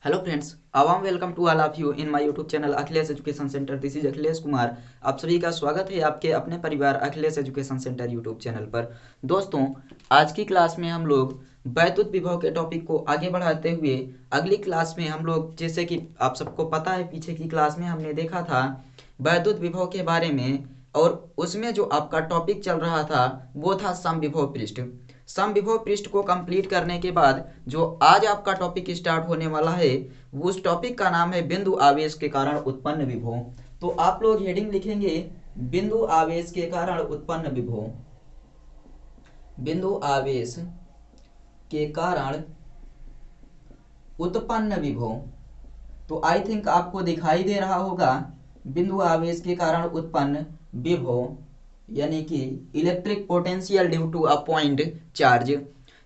Hello friends, अवाम welcome to all of you in my YouTube channel Akhilesh education centre. This is Akhilesh Kumar. आप सभी का स्वागत है आपके अपने परिवार Akhilesh education centre YouTube channel पर। दोस्तों, आज की क्लास में हम लोग वैद्युत विभव के टॉपिक को आगे बढ़ाते हुए अगली क्लास में हम लोग, जैसे कि आप सबको पता है, पीछे की क्लास में हमने देखा था वैद्युत विभव के बारे में, और उसमें जो आपका टॉपिक चल रहा था वो था समविभव पृष्ठ। समविभव पृष्ठ को कंप्लीट करने के बाद जो आज आपका टॉपिक स्टार्ट होने वाला है, उस टॉपिक का नाम है बिंदु आवेश के कारण उत्पन्न विभव। तो आप लोग हेडिंग लिखेंगे बिंदु आवेश के कारण उत्पन्न विभव। बिंदु आवेश के कारण उत्पन्न विभव। तो आई थिंक आपको दिखाई दे रहा होगा बिंदु आवेश के कारण उत्पन्न विभव, यानी कि electric potential due to a point charge.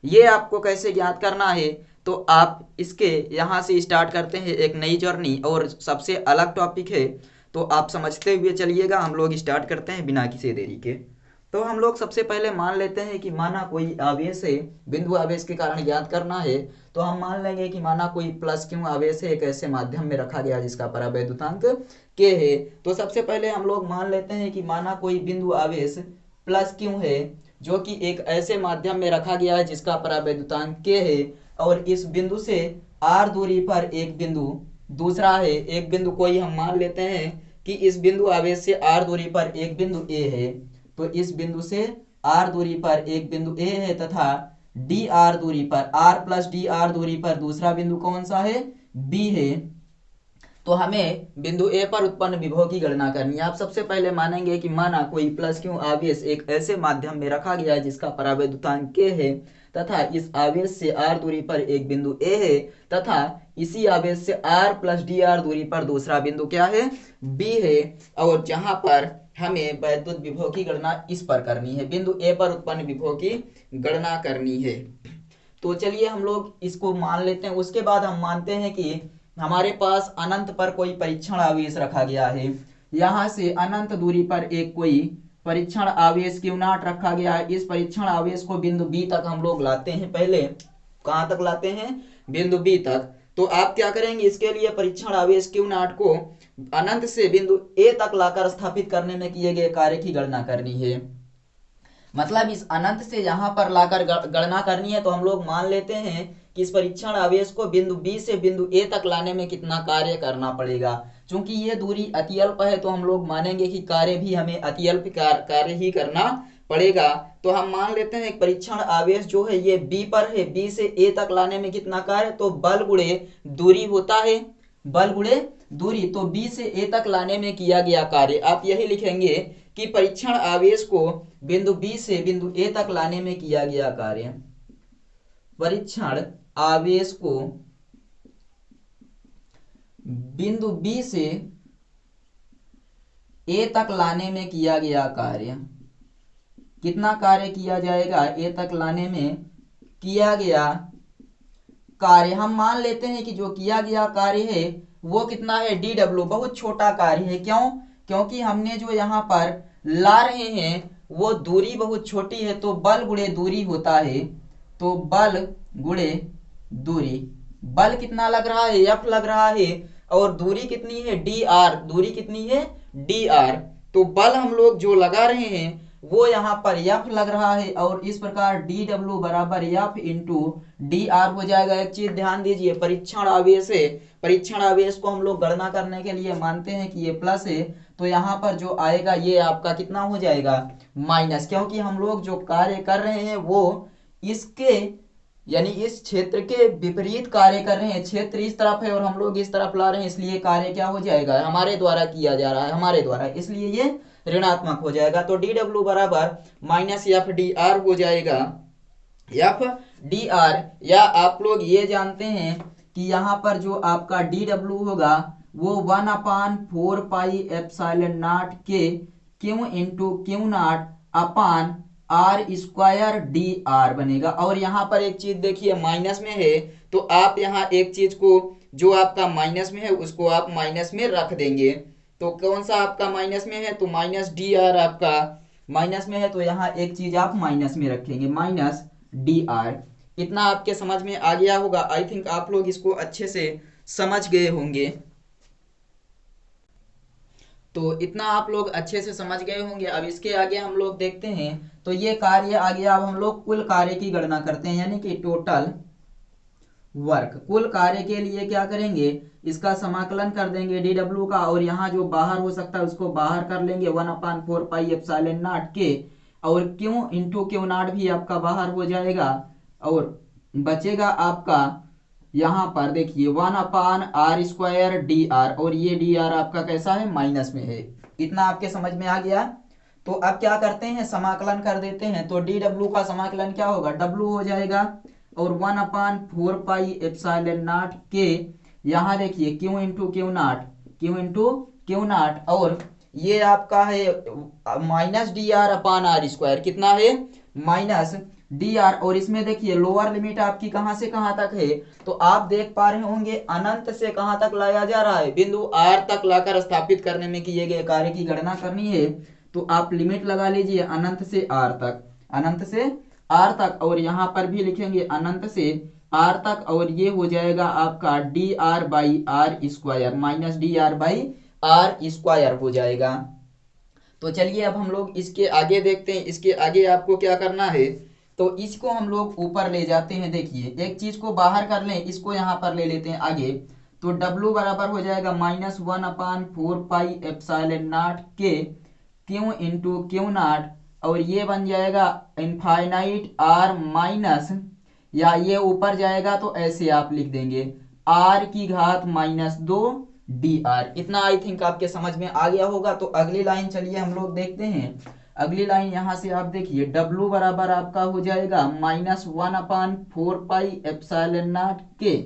ये आपको कैसे ज्ञात करना है, तो आप इसके यहाँ से स्टार्ट करते हैं एक नई जर्नी, और सबसे अलग टॉपिक है, तो आप समझते हुए चलिएगा। हम लोग स्टार्ट करते हैं बिना किसी देरी के। तो हम लोग सबसे पहले मान लेते हैं कि माना कोई आवेश है, बिंदु आवेश के कारण ज्ञात करना है, तो हम मान लेंगे कि माना कोई प्लस क्यू आवेश है, एक ऐसे माध्यम में रखा गया जिसका परावैद्युतांक के है। तो सबसे पहले हम लोग मान लेते हैं कि माना कोई बिंदु आवेश प्लस क्यू है, जो कि एक ऐसे माध्यम में रखा गया है जिसका परावैद्युतांक के है, और इस बिंदु से आर दूरी पर एक बिंदु दूसरा है। एक बिंदु कोई हम मान लेते हैं कि इस बिंदु आवेश से आर दूरी पर एक बिंदु ए है, तो इस बिंदु से आर दूरी पर एक बिंदु ए है, तथा डी आर दूरी पर, आर प्लस डी आर दूरी पर दूसरा बिंदु कौन सा है, बी है। तो हमें बिंदु ए पर उत्पन्न विभव की गणना करनी है। आप सबसे पहले मानेंगे कि माना कोई प्लस क्यू आवेश एक ऐसे माध्यम में रखा गया है जिसका परावैद्युतांक के है, तथा इस आवेश से आर दूरी पर एक बिंदु ए है, तथा इसी आवेश से आर प्लस डी आर दूरी पर दूसरा बिंदु क्या है, बी है। और जहां पर हमें वैद्युत विभव की गणना इस पर करनी है, बिंदु ए पर उत्पन्न विभव की गणना करनी है। तो चलिए हम लोग इसको मान लेते हैं। उसके बाद हम मानते हैं कि हमारे पास अनंत पर कोई परीक्षण आवेश रखा गया है। यहां से अनंत दूरी पर एक कोई परीक्षण आवेश क्यू नॉट रखा गया है। इस परीक्षण आवेश को बिंदु बी तक हम लोग लाते हैं। पहले कहां तक लाते हैं, बिंदु बी तक। तो आप क्या करेंगे, इसके लिए परीक्षण आवेश क्यू नॉट को अनंत से बिंदु ए तक लाकर स्थापित करने में किए गए कार्य की गणना करनी है। मतलब इस अनंत से यहां पर लाकर गणना करनी है। तो हम लोग मान लेते हैं कि इस परीक्षण आवेश को बिंदु बी से बिंदु ए तक लाने में कितना कार्य करना पड़ेगा। चूंकि ये दूरी अत्यल्प है, तो हम लोग मानेंगे कि कार्य भी हमें अत्यल्प कार्य ही करना पड़ेगा। तो हम मान लेते हैं परीक्षण आवेश जो है ये बी पर है, बी से ए तक लाने में कितना कार्य, तो बल गुणे दूरी होता है, बल गुणे दूरी। तो बी से ए तक लाने में किया गया कार्य, आप यही लिखेंगे कि परीक्षण आवेश को बिंदु बी से बिंदु ए तक लाने में किया गया कार्य। परीक्षण आवेश को बिंदु बी से ए तक लाने में किया गया कार्य। कितना कार्य किया जाएगा, ए तक लाने में किया गया कार्य। हम मान लेते हैं कि जो किया गया कार्य है वो कितना है, डी डब्ल्यू, बहुत छोटा कार्य है। क्यों, क्योंकि हमने जो यहाँ पर ला रहे हैं वो दूरी बहुत छोटी है, तो बल गुणे दूरी होता है। तो बल गुणे दूरी, बल कितना लग रहा है, एफ लग रहा है, और दूरी कितनी है, डी आर, दूरी कितनी है, डी आर। तो बल हम लोग जो लगा रहे हैं वो यहाँ पर एफ लग रहा है, और इस प्रकार डी डब्ल्यू बराबर एफ इंटू डी आर हो जाएगा। एक चीज ध्यान दीजिए, परीक्षण आवेश है, परीक्षण आवेश को हम लोग गणना करने के लिए मानते हैं कि ये प्लस है, तो यहाँ पर जो आएगा ये आपका कितना हो जाएगा, माइनस। क्योंकि हम लोग जो कार्य कर रहे हैं वो इसके, यानी इस क्षेत्र के विपरीत कार्य कर रहे हैं। क्षेत्र इस तरफ है और हम लोग इस तरफ ला रहे हैं, इसलिए कार्य क्या हो जाएगा, हमारे द्वारा किया जा रहा है, हमारे द्वारा, इसलिए ये ऋणात्मक हो जाएगा। तो डी डब्ल्यू बराबर माइनस एफ डी आर हो जाएगा, एफ डी आर। या आप लोग ये जानते हैं कि यहाँ पर जो आपका डी डब्ल्यू होगा वो 1/4 पाई एप्सिलॉन नॉट के Q into Q naught upon R square D R बनेगा। और यहाँ पर एक चीज देखिए, माइनस में है, तो आप यहाँ एक चीज को जो आपका माइनस में है उसको आप माइनस में रख देंगे। तो कौन सा आपका माइनस में है, तो माइनस डी आर आपका माइनस में है, तो यहाँ एक चीज आप माइनस में रखेंगे, माइनस डी आर। इतना आपके समझ में आ गया होगा। आई थिंक आप लोग इसको अच्छे से समझ गए होंगे। तो इतना आप लोग अच्छे से समझ गए होंगे। अब इसके आगे हम लोग देखते हैं, तो ये कार्य आ गया। अब हम लोग कुल कार्य की गणना करते हैं, यानी कि टोटल वर्क। कुल कार्य के लिए क्या करेंगे, इसका समाकलन कर देंगे dw का, और यहाँ जो बाहर हो सकता है उसको बाहर कर लेंगे 1/4πε0 के, और क्यू इंटू क्यू नॉट भी आपका बाहर हो जाएगा, और बचेगा आपका यहाँ पर देखिए 1/r²dr, और ये dr आपका कैसा है, माइनस में है। इतना आपके समझ में आ गया। तो अब क्या करते हैं, समाकलन कर देते हैं। तो dw का समाकलन क्या होगा, w हो जाएगा, और 1/4πε0 के, यहाँ देखिए q इंटू क्यू नॉट, और ये आपका है -dr/r², कितना है, -dr, और इसमें देखिए लोअर लिमिट आपकी कहां से कहां तक है, तो आप देख पा रहे होंगे अनंत से कहां तक लाया जा रहा है, बिंदु r तक लाकर स्थापित करने में किए गए कार्य की गणना करनी है। तो आप लिमिट लगा लीजिए अनंत से r तक, अनंत से r तक, और यहाँ पर भी लिखेंगे अनंत से r तक, और ये हो जाएगा आपका -dr/r² हो जाएगा। तो चलिए अब हम लोग इसके आगे देखते हैं। इसके आगे आपको क्या करना है, तो इसको हम लोग ऊपर ले जाते हैं। देखिए एक चीज को बाहर कर लें, इसको यहाँ पर ले लेते हैं आगे। तो W बराबर हो जाएगा -1/4πε0 के क्यू इंटू क्यू नॉट, और ये बन जाएगा इनफाइनाइट r माइनस, या ये ऊपर जाएगा तो ऐसे आप लिख देंगे r⁻²dr। इतना आई थिंक आपके समझ में आ गया होगा। तो अगली लाइन चलिए हम लोग देखते हैं। अगली लाइन यहां से आप देखिए W बराबर आपका हो जाएगा -1/4πε0 के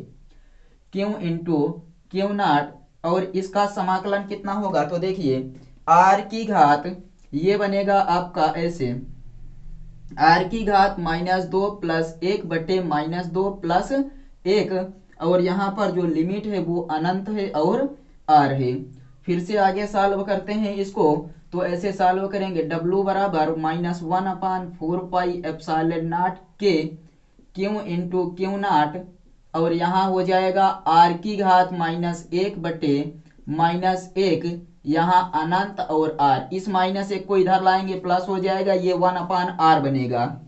क्यू इंटू क्यू नॉट, और इसका समाकलन कितना होगा, तो देखिए r⁻, ये बनेगा आपका ऐसे r⁻² प्लस 1/-2 प्लस 1, और यहाँ पर जो लिमिट है वो अनंत है और r है। फिर से आगे सॉल्व करते हैं इसको। तो ऐसे सॉल्व करेंगे W बराबर -1/4πε0 के क्यू इंटू क्यू नॉट, और यहाँ हो जाएगा r⁻1/-1, यहाँ अनंत और r, इस -1 को इधर लाएंगे प्लस हो जाएगा, ये 1/r बनेगा।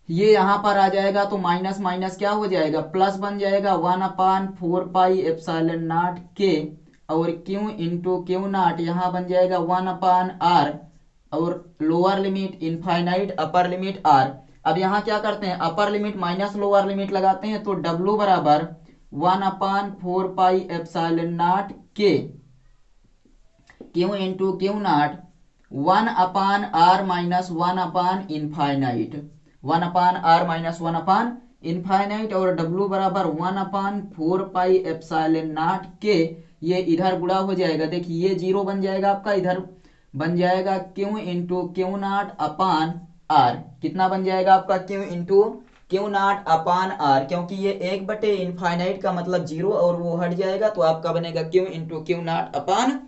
ये यहाँ पर आ जाएगा तो माइनस माइनस क्या हो जाएगा, प्लस बन जाएगा 1/4πε0 के, और क्यू इंटू क्यू नॉट यहाँ बन जाएगा 1/r, और lower limit infinite, upper limit r। अब यहाँ क्या करते हैं, upper limit minus lower limit लगाते हैं। तो W बराबर 1/4πε0 के क्यू इंटू क्यू नॉट 1/r-1/इनफाइनाइट, 1/r-1/इनफाइनाइट, और W बराबर 1/4πε0 के, ये इधर गुणा हो जाएगा। देखिए ये 0 बन जाएगा आपका, इधर बन जाएगा क्यू इंटू क्यू नॉट अपान r। कितना बन जाएगा आपका, क्यू इंटू क्यू नॉट अपान r, क्योंकि ये 1/इनफाइनाइट का मतलब 0 और वो हट जाएगा, तो आपका बनेगा क्यू इंटू क्यू नॉट अपान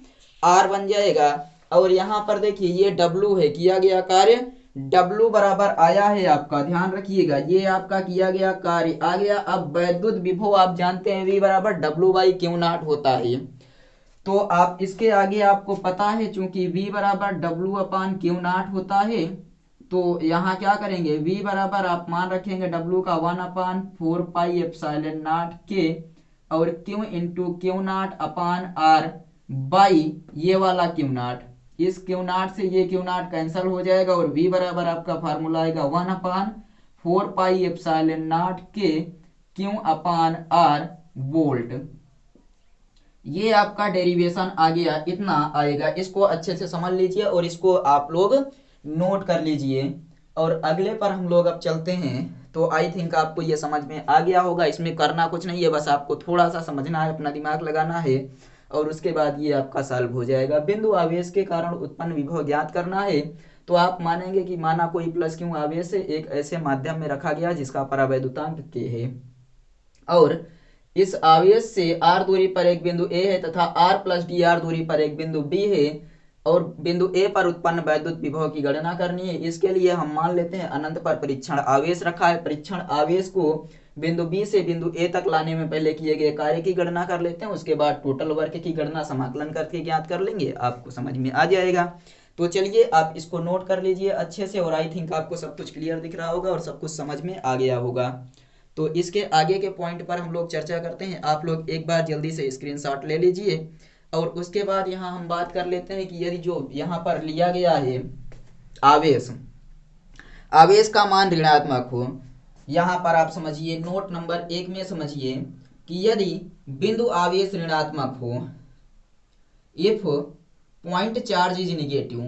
r बन जाएगा। और यहाँ पर देखिए ये W है, किया गया कार्य W बराबर आया है आपका, ध्यान रखिएगा, ये आपका किया गया कार्य आ गया। अब वैद्युत विभव आप जानते हैं V बराबर W/Q0 होता है। तो आप इसके आगे आपको पता है, चूंकि V बराबर W/Q0 होता है, तो यहाँ क्या करेंगे, V बराबर आप मान रखेंगे W का 1/4πε0 के, और Q into Q0 upon R by ये वाला Q0, इस Q0 से ये Q0 कैंसिल हो जाएगा, और V बराबर आपका फार्मूला आएगा 1/4πε0 के Q अपान R वोल्ट। ये आपका डेरिवेशन आ गया, इतना आएगा। इसको अच्छे से समझ लीजिए और इसको आप लोग नोट कर लीजिए। और अगले पर हम लोग अब चलते हैं। तो आई थिंक आपको ये समझ में आ गया होगा। इसमें करना कुछ नहीं है, बस आपको थोड़ा सा समझना है, अपना दिमाग लगाना है, और उसके बाद ये आपका सॉल्व हो जाएगा। बिंदु आवेश के कारण उत्पन्न विभव ज्ञात करना है। तो आप मानेंगे कि माना कोई प्लस क्यू आवेश है एक ऐसे माध्यम में रखा गया जिसका परावैद्युतांक k है, और इस आवेश से r दूरी पर एक बिंदु A है तथा r प्लस dr दूरी पर एक बिंदु B है, और बिंदु A पर उत्पन्न वैद्युत विभव की गणना करनी है। इसके लिए हम मान लेते हैं अनंत पर परीक्षण आवेश रखा है। परीक्षण आवेश को बिंदु बी से बिंदु ए तक लाने में पहले किए गए कार्य की गणना कर लेते हैं, उसके बाद टोटल वर्क की गणना समाकलन करके ज्ञात कर लेंगे, आपको समझ में आ जाएगा। तो चलिए आप इसको नोट कर लीजिए अच्छे से, और आई थिंक आपको सब कुछ क्लियर दिख रहा होगा और सब कुछ समझ में आ गया होगा। तो इसके आगे के पॉइंट पर हम लोग चर्चा करते हैं। आप लोग एक बार जल्दी से स्क्रीनशॉट ले लीजिए, और उसके बाद यहाँ हम बात कर लेते हैं कि यदि जो यहाँ पर लिया गया है आवेश, आवेश का मान ऋणात्मक हो, यहाँ पर आप समझिए नोट नंबर 1 में समझिए कि यदि बिंदु आवेश ऋणात्मक हो, if point charge is negative,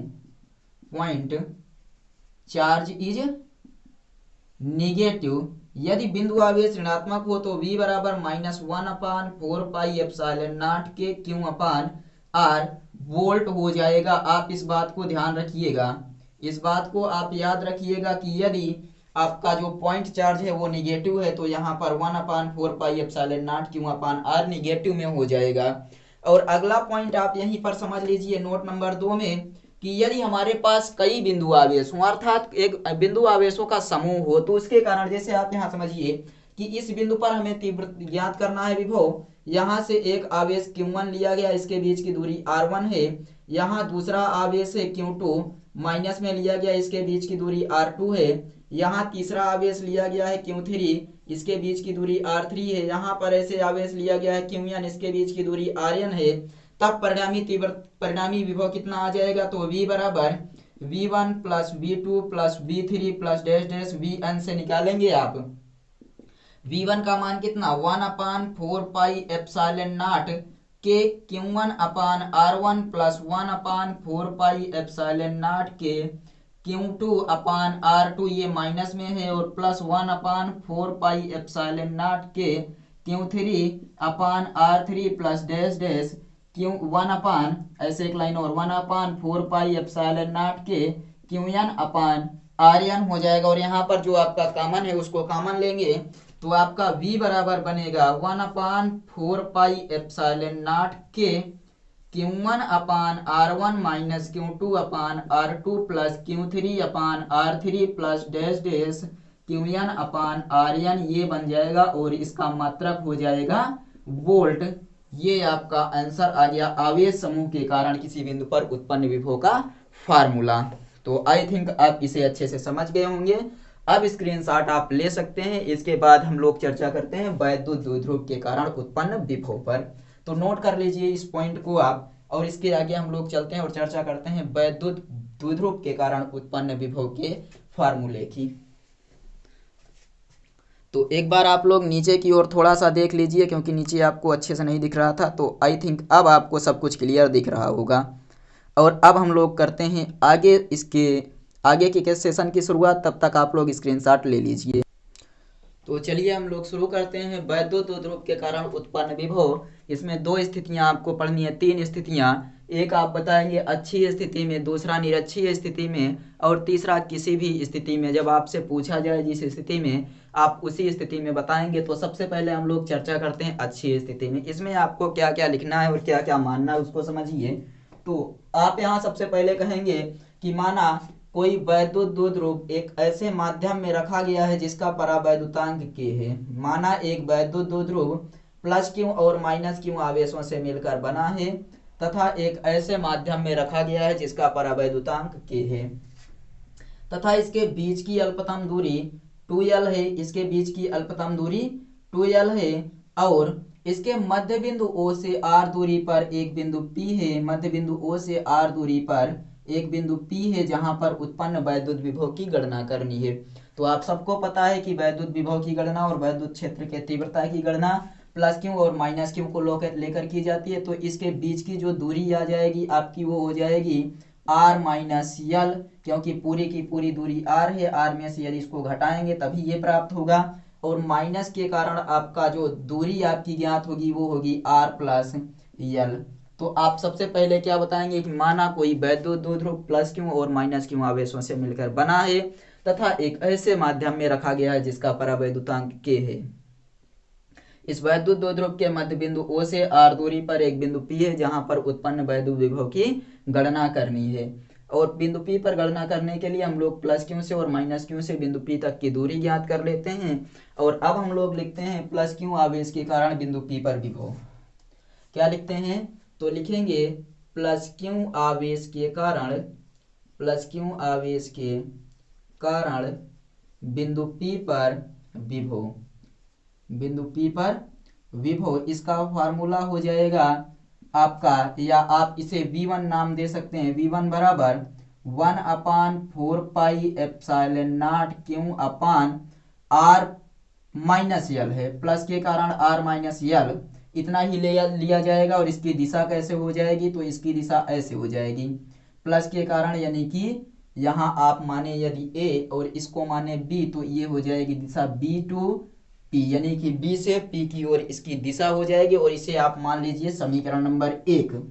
point charge is negative, यदि बिंदु आवेश ऋणात्मक हो तो v बराबर -1/4πε0 के क्यू अपान आर वोल्ट हो जाएगा। आप इस बात को ध्यान रखिएगा, इस बात को आप याद रखिएगा कि यदि आपका जो पॉइंट चार्ज है वो निगेटिव है तो यहाँ पर 1/4πε0 क्यू अपान आर निगेटिव में हो जाएगा। और अगला पॉइंट आप यहीं पर समझ लीजिए नोट नंबर 2 में कि यदि हमारे पास कई बिंदु आवेश हों, अर्थात एक बिंदु आवेशों का समूह हो, तो उसके कारण जैसे आप यहाँ समझिए कि इस बिंदु पर हमें तीव्रता ज्ञात करना है, विभव। यहाँ से एक आवेश Q1 लिया गया, इसके बीच की दूरी R1 है। यहाँ दूसरा आवेश है Q2 माइनस में लिया गया, इसके बीच की दूरी R2 है। यहाँ तीसरा आवेश लिया गया है Q3, इसके बीच की दूरी R3 है। यहाँ पर ऐसे आवेश लिया गया है Qn, इसके बीच की दूरी Rn है। तब परिणामी विभव कितना आ जाएगा, तो V बराबर V1 plus V2 plus V3 plus dash dash Vn से निकालेंगे आप। V1 का मान कितना 1/4πε0 के Q1 अपान R1 प्लस 1/4πε0 के Q2 अपान R2, ये माइनस में है, और प्लस 1/4πε0 के Q3 अपान R3 plus dash dash Q1 अपान, ऐसे एक लाइन और 1/4πε0 के Qn अपान Rn हो जाएगा। और यहाँ पर जो आपका कॉमन है उसको कॉमन लेंगे तो आपका V बराबर बनेगा 1/4πε0 के Q1 अपान R1 माइनस Q2 अपान R2 प्लस Q3 अपान R3 plus dash dash Qn अपान Rn, ये बन जाएगा और इसका मात्रक हो जाएगा वोल्ट। ये आपका आंसर आ गया आवेश समूह के कारण किसी बिंदु पर उत्पन्न विभव का फार्मूला। तो आई थिंक आप इसे अच्छे से समझ गए होंगे। अब स्क्रीनशॉट आप ले सकते हैं। इसके बाद हम लोग चर्चा करते हैं वैद्युत द्विध्रुव के कारण उत्पन्न विभव पर। तो नोट कर लीजिए इस पॉइंट को आप, और इसके आगे हम लोग चलते हैं और चर्चा करते हैं वैद्युत द्विध्रुव के कारण उत्पन्न विभव के फार्मूले की। तो एक बार आप लोग नीचे की ओर थोड़ा सा देख लीजिए, क्योंकि नीचे आपको अच्छे से नहीं दिख रहा था। तो आई थिंक अब आपको सब कुछ क्लियर दिख रहा होगा। और अब हम लोग करते हैं आगे, इसके आगे की सेशन की शुरुआत। तब तक आप लोग स्क्रीनशॉट ले लीजिए। तो चलिए हम लोग शुरू करते हैं वैद्युत द्विध्रुव के कारण उत्पन्न विभव। इसमें 2 स्थितियां आपको पढ़नी है, 3 स्थितियां। एक आप बताएंगे अच्छी स्थिति में, दूसरा निरक्षीय स्थिति में, और तीसरा किसी भी स्थिति में। जब आपसे पूछा जाए जिस स्थिति में, आप उसी स्थिति में बताएंगे। तो सबसे पहले हम लोग चर्चा करते हैं अच्छी स्थिति में। इसमें आपको क्या क्या लिखना है और क्या क्या मानना है उसको समझिए। तो आप यहाँ सबसे पहले कहेंगे कि माना कोई वैद्युत द्विध्रुव एक ऐसे माध्यम में रखा गया है जिसका परावैद्युतांक K है। माना एक वैद्युत द्विध्रुव प्लस Q और माइनस Q आवेशों से मिलकर बना है तथा एक ऐसे माध्यम में रखा गया है जिसका परावैद्युतांक K है तथा इसके बीच की अल्पतम दूरी 2L है, इसके बीच की अल्पतम दूरी 2L है, और इसके मध्य बिंदु O से R दूरी पर एक बिंदु P है। मध्य बिंदु O से R दूरी पर एक बिंदु P है जहां पर उत्पन्न वैद्युत विभव की गणना करनी है। तो आप सबको पता है कि वैद्युत विभव की गणना और वैद्युत क्षेत्र के तीव्रता की गणना प्लस Q और माइनस Q को लेकर की जाती है। तो इसके बीच की जो दूरी आ जाएगी आपकी वो हो जाएगी R माइनस L, क्योंकि पूरी की पूरी दूरी R है। R में से यदि इसको घटाएंगे तभी ये प्राप्त होगा, और माइनस के कारण आपका जो दूरी आपकी ज्ञात होगी वो होगी R प्लस L। तो आप सबसे पहले क्या बताएंगे कि माना कोई वैद्युत द्विध्रुव प्लस Q और माइनस Q आवेशों से मिलकर बना है तथा एक ऐसे माध्यम में रखा गया है जिसका परावैद्युतांक K है। इस वैद्युत द्विध्रुव के मध्य बिंदु O से R दूरी पर एक बिंदु P है जहां पर उत्पन्न वैद्युत विभव की गणना करनी है। और बिंदु P पर गणना करने के लिए हम लोग प्लस क्यू से और माइनस क्यू से बिंदु P तक की दूरी ज्ञात कर लेते हैं। और अब हम लोग लिखते हैं प्लस क्यू आवेश के कारण बिंदु P पर विभव। क्या लिखते हैं? तो लिखेंगे प्लस क्यू आवेश के कारण, प्लस क्यू आवेश के कारण बिंदु P पर विभव, बिंदु P पर विभव। इसका फार्मूला हो जाएगा आपका, या आप इसे V1 नाम दे सकते हैं। V1 बराबर 1/4πε0 क्यू अपान R माइनस यल है, प्लस के कारण R माइनस यल, इतना ही लिया जाएगा। और इसकी दिशा कैसे हो जाएगी? तो इसकी दिशा ऐसे हो जाएगी, प्लस के कारण यानी कि यहाँ आप माने यदि A और इसको माने B, तो ये हो जाएगी दिशा B to P, यानी कि B से P की ओर इसकी दिशा हो जाएगी। और इसे आप मान लीजिए समीकरण नंबर 1।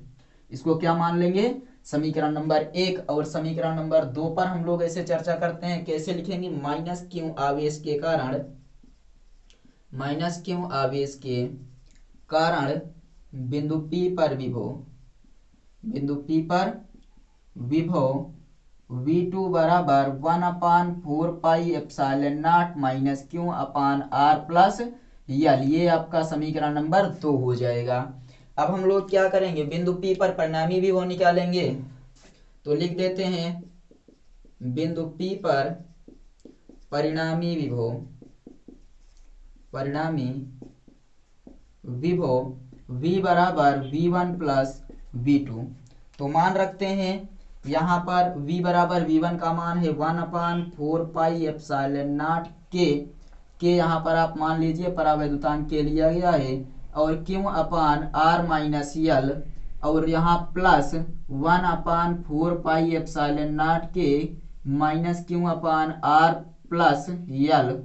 इसको क्या मान लेंगे? समीकरण नंबर 1। और समीकरण नंबर 2 पर हम लोग ऐसे चर्चा करते हैं, कैसे लिखेंगे? माइनस क्यू आवेश के कारण, माइनस क्यू आवेश के कारण बिंदु P पर विभव, बिंदु P पर विभव V2 बराबर 1/4πε0 माइनस क्यू अपान R प्लस यल। ये आपका समीकरण नंबर 2 हो जाएगा। अब हम लोग क्या करेंगे? बिंदु P पर परिणामी विभव निकालेंगे। तो लिख देते हैं बिंदु P पर परिणामी विभव, परिणामी विभव V बराबर V1 प्लस V2। तो मान रखते हैं यहाँ पर V बराबर V1 का मान है 1/4πε0 के यहाँ पर आप मान लीजिए परावैद्युतांक के लिया गया है, और Q अपान R माइनस यल, और यहाँ प्लस 1/4πε0 के माइनस Q अपान R प्लस यल।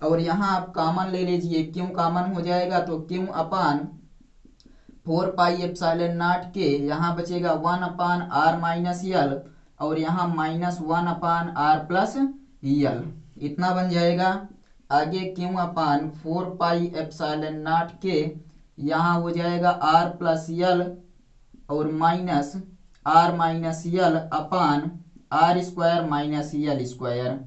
और यहाँ आप कॉमन ले लीजिए, Q कॉमन हो जाएगा तो Q अपान 4πε0 के यहाँ बचेगा 1/R माइनस यल, और यहाँ माइनस 1/R प्लस यल, इतना बन जाएगा। आगे Q अपान 4πε0 के यहाँ हो जाएगा R प्लस यल, और माइनस R माइनस यल upon R square minus L square,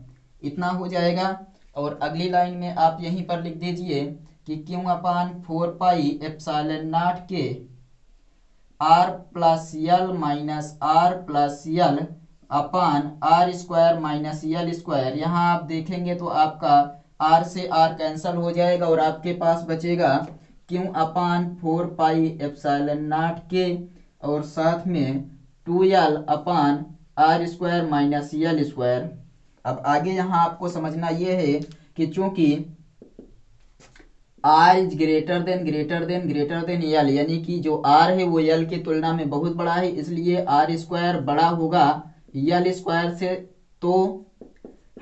इतना हो जाएगा। और अगली लाइन में आप यहीं पर लिख दीजिए कि Q अपान 4πε0 के R plus L minus R plus L upon R square minus L square. यहाँ आप देखेंगे तो आपका R से R कैंसल हो जाएगा, और आपके पास बचेगा Q अपान 4πε0 के और साथ में 2l अपान R square minus L square. अब आगे यहाँ आपको समझना ये है कि चूंकि R इज ग्रेटर देन यल, यानी कि जो R है वो यल की तुलना में बहुत बड़ा है, इसलिए R स्क्वायर बड़ा होगा यल स्क्वायर से। तो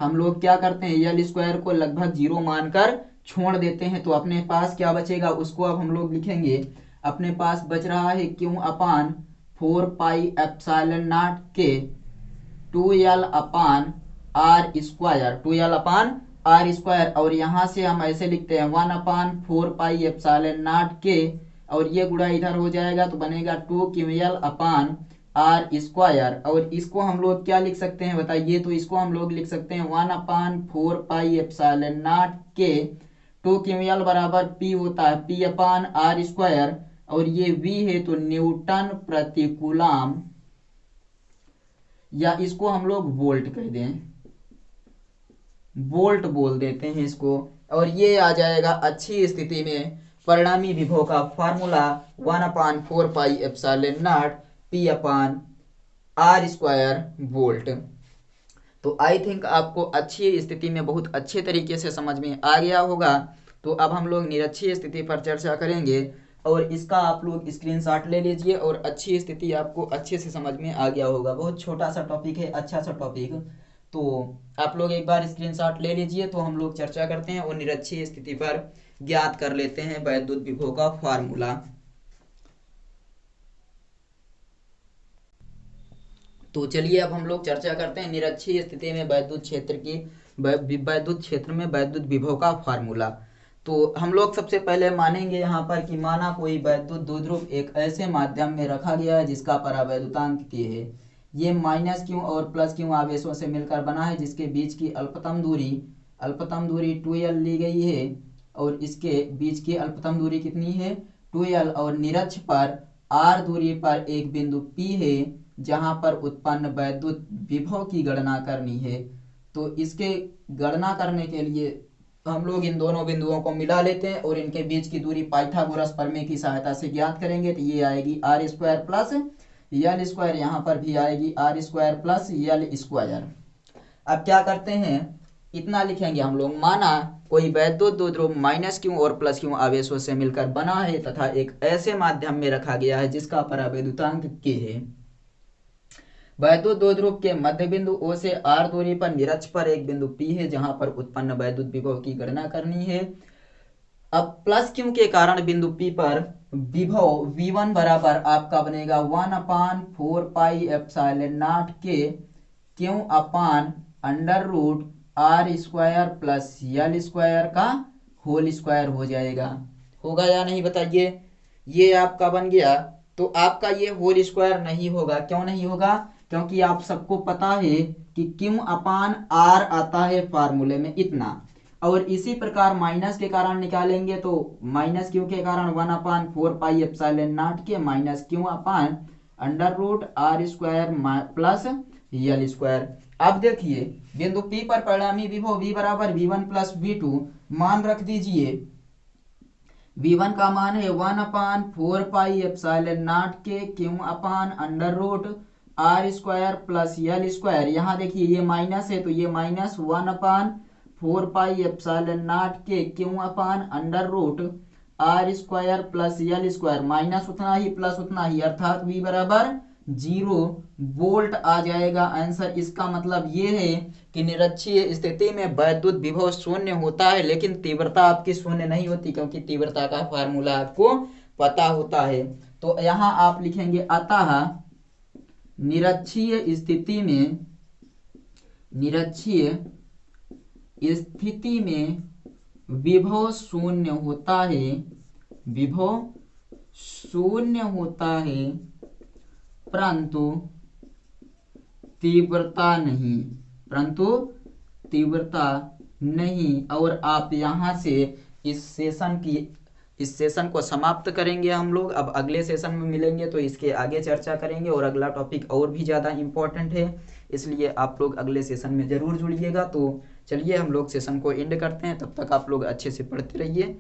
हम लोग क्या करते हैं? यल स्क्वायर को लगभग 0 मानकर छोड़ देते हैं। तो अपने पास क्या बचेगा उसको अब हम लोग लिखेंगे। अपने पास बच रहा है Q अपान 4πε0 के 2l अपान R स्क्वायर, 2l अपान R स्क्वायर, और यहाँ से हम ऐसे लिखते हैं 1/4πε0 के, और ये गुणा इधर हो जाएगा तो बनेगा 2QL अपान R स्क्वायर। और इसको हम लोग क्या लिख सकते हैं बताइए? तो इसको हम लोग लिख सकते हैं 1/4πε0 के 2QL बराबर P होता है P अपान R स्क्वायर, और ये V है तो न्यूटन प्रति कूलम, या इसको हम लोग वोल्ट कह दें, वोल्ट बोल देते हैं इसको। और ये आ जाएगा अच्छी स्थिति में परिणामी विभव का फार्मूला 1/4πε0 P अपान R स्क्वायर वोल्ट। तो आई थिंक आपको अच्छी स्थिति में बहुत अच्छे तरीके से समझ में आ गया होगा। तो अब हम लोग निरक्षीय स्थिति पर चर्चा करेंगे, और इसका आप लोग स्क्रीनशॉट ले लीजिए, और अच्छी स्थिति आपको अच्छे से समझ में आ गया होगा। बहुत छोटा सा टॉपिक है, अच्छा सा टॉपिक, तो आप लोग एक बार स्क्रीनशॉट ले लीजिए। तो हम लोग चर्चा करते हैं और निरक्षीय स्थिति पर ज्ञात कर लेते हैं वैद्युत विभव का फार्मूला। तो चलिए अब हम लोग चर्चा करते हैं निरक्षीय स्थिति में वैद्युत क्षेत्र की, वैद्युत क्षेत्र में वैद्युत विभव का फार्मूला। तो हम लोग सबसे पहले मानेंगे यहाँ पर कि माना कोई वैद्युत द्विध्रुव एक ऐसे माध्यम में रखा गया है जिसका परावैद्युतांक K है। ये माइनस क्यू और प्लस क्यू आवेशों से मिलकर बना है, जिसके बीच की अल्पतम दूरी 2l ली गई है और इसके बीच की अल्पतम दूरी कितनी है 2l, और निरक्ष पर r दूरी पर एक बिंदु P है जहां पर उत्पन्न वैद्युत विभव की गणना करनी है। तो इसके गणना करने के लिए हम लोग इन दोनों बिंदुओं को मिला लेते हैं और इनके बीच की दूरी पाइथागोरस प्रमेय की सहायता से ज्ञात करेंगे। तो ये आएगी R square plus L square, यहाँ पर भी आएगी R square plus L square. अब क्या करते हैं, इतना लिखेंगे हम लोग, माना कोई वैद्युत द्विध्रुव माइनस क्यू और प्लस क्यू आवेशों से मिलकर बना है तथा एक ऐसे माध्यम में रखा गया है जिसका परावैद्युतांक k है। वैद्युत द्विध्रुव के मध्य बिंदु O से r दूरी पर निरक्ष पर एक बिंदु P है जहां पर उत्पन्न वैद्युत विभव की गणना करनी है। अब प्लस क्यू के कारण बिंदु P पर विभव V1 बराबर आपका बनेगा 1/4 पाई एप्सिलॉन नॉट के Q upon under root r square plus L square का होल स्क्वायर हो जाएगा। होगा या नहीं बताइए, ये आपका बन गया। तो आपका ये होल स्क्वायर नहीं होगा, क्यों नहीं होगा, क्योंकि आप सबको पता है कि क्यू अपान आर आता है फार्मूले में इतना, और इसी प्रकार माइनस के कारण निकालेंगे तो माइनस क्यू के कारण 1/4 पाई एप्सिलॉन नॉट के minus Q upon under root r square plus L square. अब देखिए बिंदु P पर परिणामी विभव V बराबर V1 प्लस V2 मान रख दीजिए। V1 का मान है 1/4 पाई एप्सिलॉन नॉट के Q upon under root r square plus L square. यहाँ देखिए ये माइनस है तो ये माइनस 1/4 पाई एप्सिलॉन नॉट के Q upon under root r square plus L square, minus उतना ही प्लस उतना ही, अर्थात V बराबर 0 वोल्ट आ जाएगा आंसर। इसका मतलब ये है कि निरक्षीय स्थिति में वैद्युत विभव शून्य होता है, लेकिन तीव्रता आपकी शून्य नहीं होती क्योंकि तीव्रता का फार्मूला आपको पता होता है। तो यहाँ आप लिखेंगे अतः निरक्षीय स्थिति में विभव शून्य होता है परंतु तीव्रता नहीं। और आप यहाँ से इस सेशन को समाप्त करेंगे हम लोग। अब अगले सेशन में मिलेंगे तो इसके आगे चर्चा करेंगे और अगला टॉपिक और भी ज़्यादा इम्पोर्टेंट है, इसलिए आप लोग अगले सेशन में ज़रूर जुड़िएगा। तो चलिए हम लोग सेशन को एंड करते हैं, तब तक आप लोग अच्छे से पढ़ते रहिए।